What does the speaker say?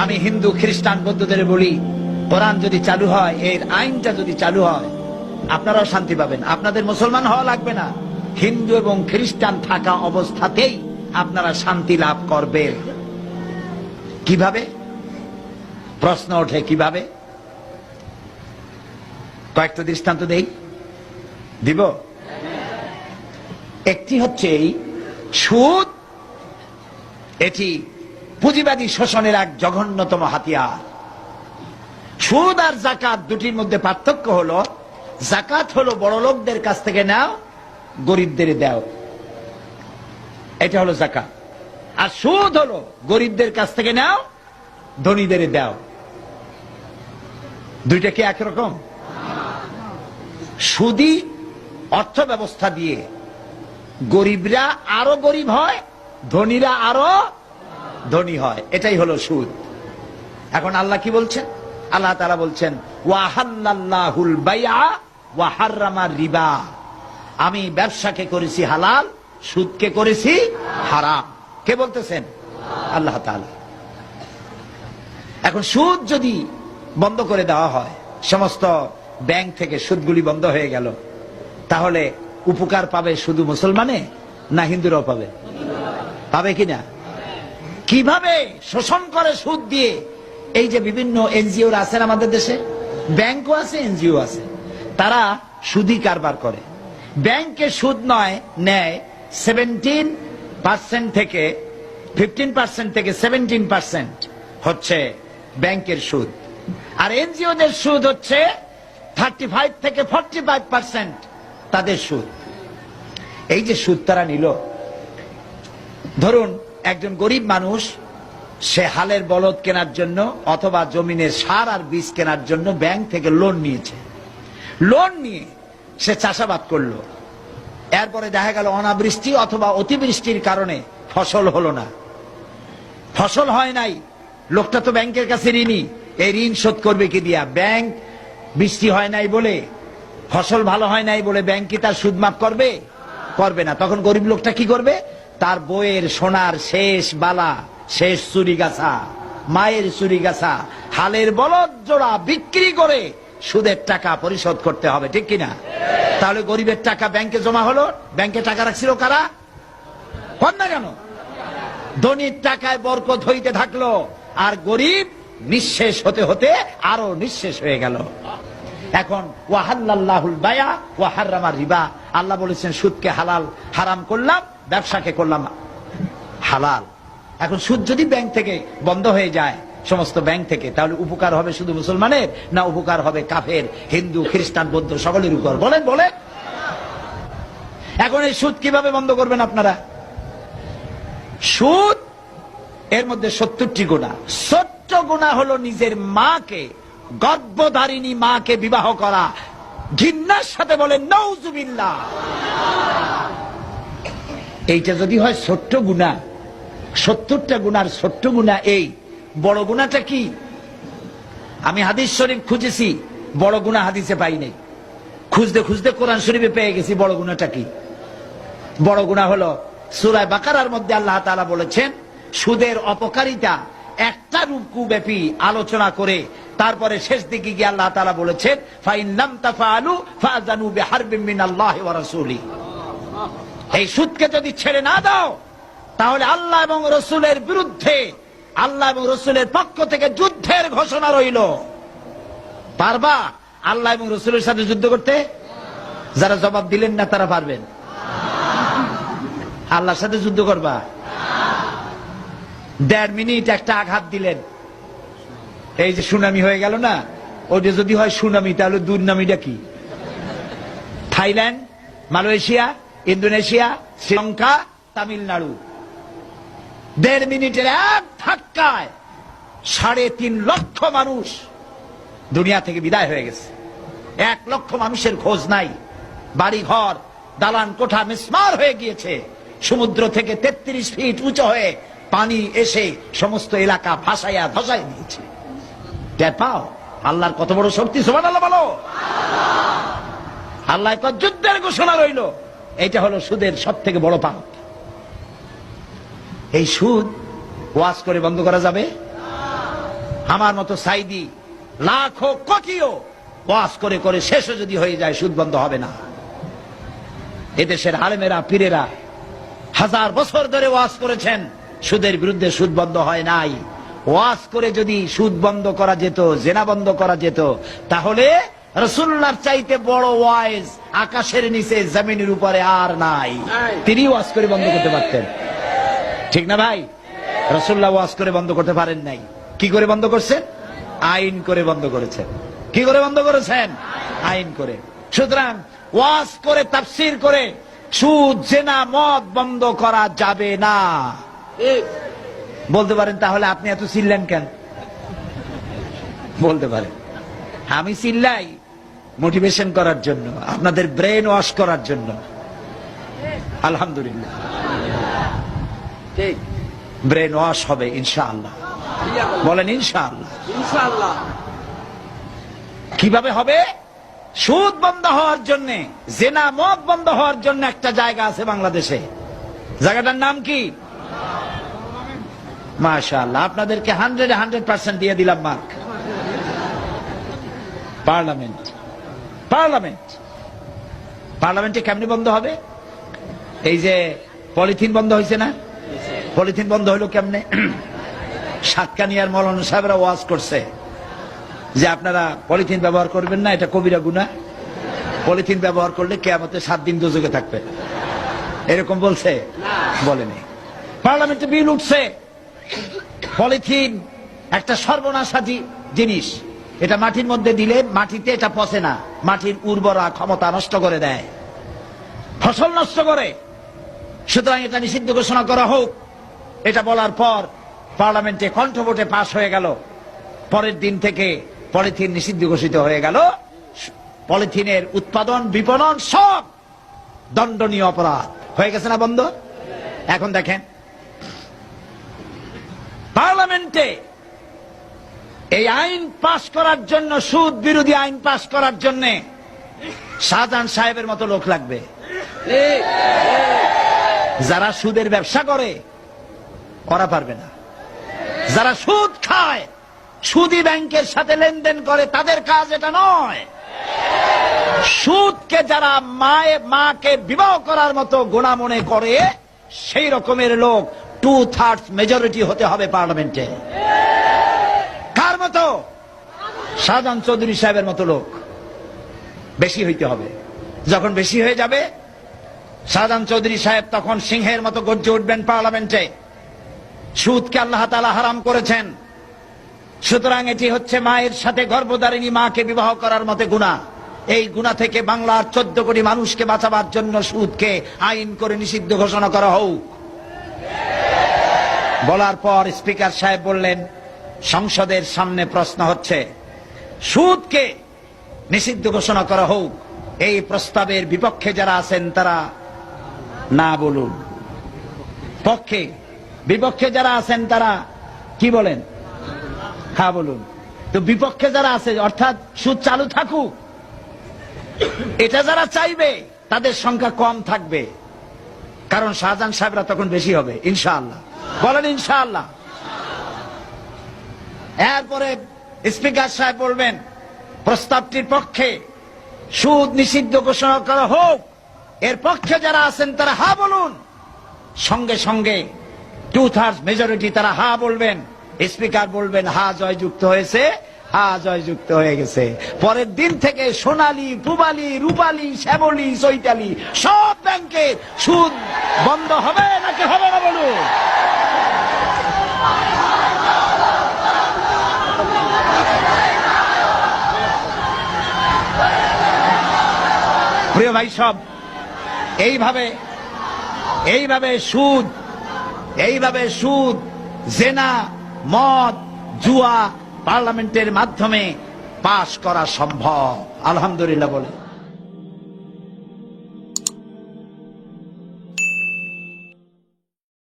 আমি হিন্দু খ্রিস্টান বৌদ্ধদের বলি, কোরআন যদি চালু হয়, এর আইনটা যদি চালু হয়, আপনারাও শান্তি পাবেন। আপনাদের মুসলমান হওয়া লাগবে না, হিন্দু এবং খ্রিস্টান থাকা অবস্থাতেই আপনারা শান্তি লাভ করবেন। কিভাবে? প্রশ্ন ওঠে কিভাবে? কয়েকটা দৃষ্টান্ত দেই, দিব। একটি হচ্ছে এই সুদ, এটি পুঁজিবাদী শোষণের এক জঘন্যতম হাতিয়ার। সুদ আর যাকাত দুটির মধ্যে পার্থক্য হলো, যাকাত হলো বড় লোকদের কাছ থেকে নাও, গরিবদের দাও, এটা হলো যাকাত। আর সুদ হলো গরিবদের কাছ থেকে নাও, ধনীদের দাও। দুইটা কি একরকম? সুদী অর্থ ব্যবস্থা দিয়ে গরিবরা আরো গরিব হয়, ধনীরা আরো ধনী হয়, এটাই হলো সুদ। এখন আল্লাহ কি বলছেন? আল্লাহ তাআলা বলছেন, ওয়াহাল্লাল্লাহুল বাইআ ওয়া হাররামা রিবা। আমি ব্যবসাকে করেছি হালাল, সুদকে করেছি হারাম। কে বলতেছেন? আল্লাহ তাআলা। এখন সুদ যদি বন্ধ করে দেওয়া হয়, সমস্ত ব্যাংক থেকে সুদগুলি বন্ধ হয়ে গেল, তাহলে উপকার পাবে শুধু মুসলমানে না হিন্দুরাও পাবে? পাবে কিনা? কিভাবে শোষণ করে সুদ দিয়ে? এই যে বিভিন্ন এনজিও আছেন আমাদের দেশে, ব্যাংকও আছে, এনজিও আছে, তারা সুদী কারবার করে। ব্যাংকে সুদ নয় নেয় 17% থেকে 15% থেকে 17% হচ্ছে ব্যাংকের সুদ, আর এনজিওদের সুদ হচ্ছে 35 থেকে 45% তাদের সুদ। এই যে সুদ তারা নিল, ধরুন একজন গরিব মানুষ, সে হালের বলদ কেনার জন্য অথবা জমিনের সার আর বীজ কেনার জন্য ব্যাংক থেকে লোন নিয়েছে। লোন নিয়ে সে চাষাবাদ করলো, এরপরে দেখা গেল অনাবৃষ্টি অথবা অতিবৃষ্টির কারণে ফসল হলো না, ফসল হয় নাই। লোকটা তো ব্যাংকের কাছে ঋণী, এই ঋণ শোধ করবে কি দিয়া? ব্যাংক বৃষ্টি হয় নাই বলে, ফসল ভালো হয় নাই বলে ব্যাংক কি তার সুদ মাফ করবে? করবে না। তখন গরিব লোকটা কি করবে? তার বইয়ের সোনার শেষ বালা, শেষ চুরি গাছা, মায়ের চুরি গাছা, হালের বলদ জোড়া বিক্রি করে সুদের টাকা পরিশোধ করতে হবে, ঠিক কিনা? তাহলে গরিবের টাকা ব্যাংকে জমা হলো, ব্যাংকে টাকা রাখছিল কারা? কর না কেন? ধনীর টাকায় বরকত হইতে থাকলো, আর গরিব নিঃশেষ হতে হতে আরো নিঃশেষ হয়ে গেল। এখন ওয়াহাল্লাল্লাহুল বাইআ ওয়া হাররামা রিবা, আল্লাহ বলেছেন সুদকে হালাল, হারাম করলাম, ব্যবসাকে করলাম হালাল। এখন সুদ যদি ব্যাংক থেকে বন্ধ হয়ে যায়, সমস্ত ব্যাংক থেকে, তাহলে উপকার হবে শুধু মুসলমানের না উপকার হবে কাফের, হিন্দু, খ্রিস্টান, বৌদ্ধ সকলের উপর? বলেন বলেন। এখন এই সুদ কিভাবে বন্ধ করবেন আপনারা? সুদ এর মধ্যে 70টি গুনাহ। 70 গুনাহ হলো নিজের মাকে, গর্ভধারিণী মাকে বিবাহ করা। ঘৃণার সাথে বলেন নাউজুবিল্লাহ। এইটা যদি হয় ছোট্ট গুনাহ, 70টা গুনার ছোট্ট গুনাহ এই, বড় গুনাহটা কি? আমি হাদিস শরীফ খুঁজেছি, বড় গুনাহ হাদিসে পাই নাই। খুঁজতে খুঁজতে কোরআন শরীফে পেয়ে গেছি বড় গুনাহটা কি। বড় গুনাহ হলো সূরা বাকারার মধ্যে আল্লাহ তাআলা বলেছেন, সুদের অপকারিতা একটা রুকু ব্যাপী আলোচনা করে তারপরে শেষ দিকে গিয়ে আল্লাহ তাআলা বলেছেন, ফাইন লাম তাফআলু ফাযানু বিহারবিন মিনাল্লাহি ওয়া রাসূলিহি। এই সুদকে যদি ছেড়ে না দাও, তাহলে আল্লাহ এবং রাসূলের বিরুদ্ধে, আল্লাহ এবং রাসূলের পক্ষ থেকে যুদ্ধের ঘোষণা রইল। পারবা আল্লাহ এবং রাসূলের সাথে যুদ্ধ করতে? যারা জবাব দিলেন না তারা পারবেন? আল্লাহর সাথে যুদ্ধ করবা? 1.5 মিনিট একটা আঘাত দিলেন, এই যে সুনামি হয়ে গেল না, ওটা যদি হয় সুনামি, তাহলে দুর্নামিটা কি? Thailand, Malaysia, Indonesia, Sri Lanka, Tamil Nadu, 1.5 মিনিটের এক ধাক্কায় 3.5 লক্ষ মানুষ দুনিয়া থেকে বিদায় হয়ে গেছে। 1 লক্ষ মানুষের খোঁজ নাই। বাড়ি ঘর, দালান কোঠা মিসমার হয়ে গিয়েছে। সমুদ্র থেকে 33 ফিট উঁচু হয়ে পানি এসে সমস্ত এলাকা ভাসাইয়া ধসাই দিয়েছে। টের পাও আল্লাহর কত বড় শক্তি? সুবহানাল্লাহ বলো। আল্লাহ কত যুদ্ধের ঘোষণা রইল। এইটা হলো সুদের সব থেকে বড় পাপ। এই সুদ ওয়াজ করে বন্ধ করা যাবে? আমার মতো সাইদি লাখো কোটিও ওয়াজ করে করে শেষও যদি হয়ে যায় সুদ বন্ধ হবে না। এদেশের আলেমেরা পীরেরা হাজার বছর ধরে ওয়াজ করেছেন, সুদের বিরুদ্ধে সুদ বন্ধ হয় নাই। ওয়াজ করে যদি সুদ বন্ধ করা যেত, জেনা বন্ধ করা যেত, তাহলে রাসূলুল্লাহর চাইতে বড় ওয়াইজ আকাশের নিচে জমিনের উপরে আর নাই। তিনি ওয়াজ করে বন্ধ করতে পারতেন, ঠিক না ভাই? রাসূলুল্লাহ ওয়াজ করে বন্ধ করতে পারেন নাই। কি করে বন্ধ করছেন? আইন করে বন্ধ করেছেন। কি করে বন্ধ করেছেন? আইন করে। সুতরাং ওয়াজ করে তাফসীর করে সুদ জেনা মদ বন্ধ করা যাবে না। বলতে পারেন তাহলে আপনি এত চিল্লেন কেন? বলতে পারেন আমি চিল্লাই মোটিভেশন করার জন্য, আপনাদের ব্রেন ওয়াশ করার জন্য। আলহামদুলিল্লাহ, ঠিক ব্রেন ওয়াশ হবে ইনশাআল্লাহ। বলেন ইনশাআল্লাহ। ইনশাআল্লাহ কিভাবে হবে? সুদ বন্ধ হওয়ার জন্য, জেনা মদ বন্ধ হওয়ার জন্য একটা জায়গা আছে বাংলাদেশে। জায়গাটার নাম কি? মাশাআল্লাহ, আপনাদেরকে 100% দিয়ে দিলাম মার্ক। পার্লামেন্ট। পার্লামেন্ট পার্লামেন্টে কেমনি বন্ধ হবে? এই যে পলিথিন বন্ধ হয়েছে না, পলিথিন বন্ধ হইলো কেমনে? সাতকানিয়ার মৌলানা সাহেবরা ওয়াজ করছে যে আপনারা পলিথিন ব্যবহার করবেন না, এটা কবিরা গুনাহ। পলিথিন ব্যবহার করলে কিয়ামতে 7 দিন দোজখে থাকবে, এরকম বলছে? বলেনি। পার্লামেন্টে বিল উঠছে, পলিথিন একটা সর্বনাশী জিনিস। এটা মাটির মধ্যে দিলে মাটিতে এটা পচে না, মাটির উর্বরা ক্ষমতা নষ্ট করে দেয়, ফসল নষ্ট করে। সুতরাং এটা নিষিদ্ধ ঘোষণা করা হোক। এটা বলার পর পার্লামেন্টে কণ্ঠভোটে পাশ হয়ে গেল। পরের দিন থেকে পলিথিন নিষিদ্ধ ঘোষিত হয়ে গেল। পলিথিনের উৎপাদন, বিপণন সব দণ্ডনীয় অপরাধ হয়ে গেছে না বন্ধ? এখন দেখেন পার্লামেন্টে এই আইন পাশ করার জন্য, সুদ বিরোধী আইন পাশ করার জন্য শাহজাহান সাহেবের মতো লোক লাগবে। যারা সুদের ব্যবসা করে ওরা পারবে না। যারা সুদ খায়, সুদী ব্যাংকের সাথে লেনদেন করে, তাদের কাজ এটা নয়। সুদকে যারা মাকে বিবাহ করার মতো গুনাহ মনে করে, সেই রকমের লোক 2/3 মেজরিটি হতে হবে পার্লামেন্টে। কার মতো? শাহজাহান চৌধুরী সাহেবের মতো লোক বেশি হইতে হবে। যখন বেশি হয়ে যাবে, শাহজাহান চৌধুরী সাহেব তখন সিংহের মতো গর্জে উঠবেন পার্লামেন্টে। সুদকে আল্লাহ তাআলা হারাম করেছেন, সুতরাং এটি হচ্ছে মায়ের সাথে গর্ভধারিণী মাকে বিবাহ করার মতো গুনাহ। এই গুনাহ থেকে বাংলার 14 কোটি মানুষকে বাঁচাবার জন্য সুদকে আইন করে নিষিদ্ধ ঘোষণা করা হোক। বলার পর স্পিকার সাহেব বললেন, সংসদের সামনে প্রশ্ন হচ্ছে, সুদকে নিষিদ্ধ ঘোষণা করা হোক। এই প্রস্তাবের বিপক্ষে যারা আছেন তারা না বলুন, পক্ষে। বিপক্ষে যারা আছেন তারা কি বলেন? হ্যাঁ বলুন। তো বিপক্ষে যারা আছে, অর্থাৎ সুদ চালু থাকুক, এটা যারা চাইবে তাদের সংখ্যা কম থাকবে, কারণ শাহজাহান সাহেবরা তখন বেশি হবে ইনশাআল্লাহ। বলেন ইনশাআল্লাহ। এরপরে স্পিকার সাহেব বলবেন, প্রস্তাবটির পক্ষে সুদ নিষিদ্ধ ঘোষণা করা হোক। এর পক্ষে যারা আছেন তারা হা বলুন। সঙ্গে সঙ্গে 2/3 মেজরিটি তারা হা বলবেন। স্পিকার বলবেন, হা জয়যুক্ত হয়েছে, হা জয়যুক্ত হয়ে গেছে। পরের দিন থেকে সোনালী, পুবালী, রূপালী, শ্যামলী, চৈতালি সব ব্যাংকে সুদ বন্ধ হবে নাকি হবে না বলুন? প্রিয় ভাই সব, এইভাবে সুদ, জেনা, মদ, জুয়া পার্লামেন্টের মাধ্যমে পাশ করা সম্ভব। আলহামদুলিল্লাহ বলে।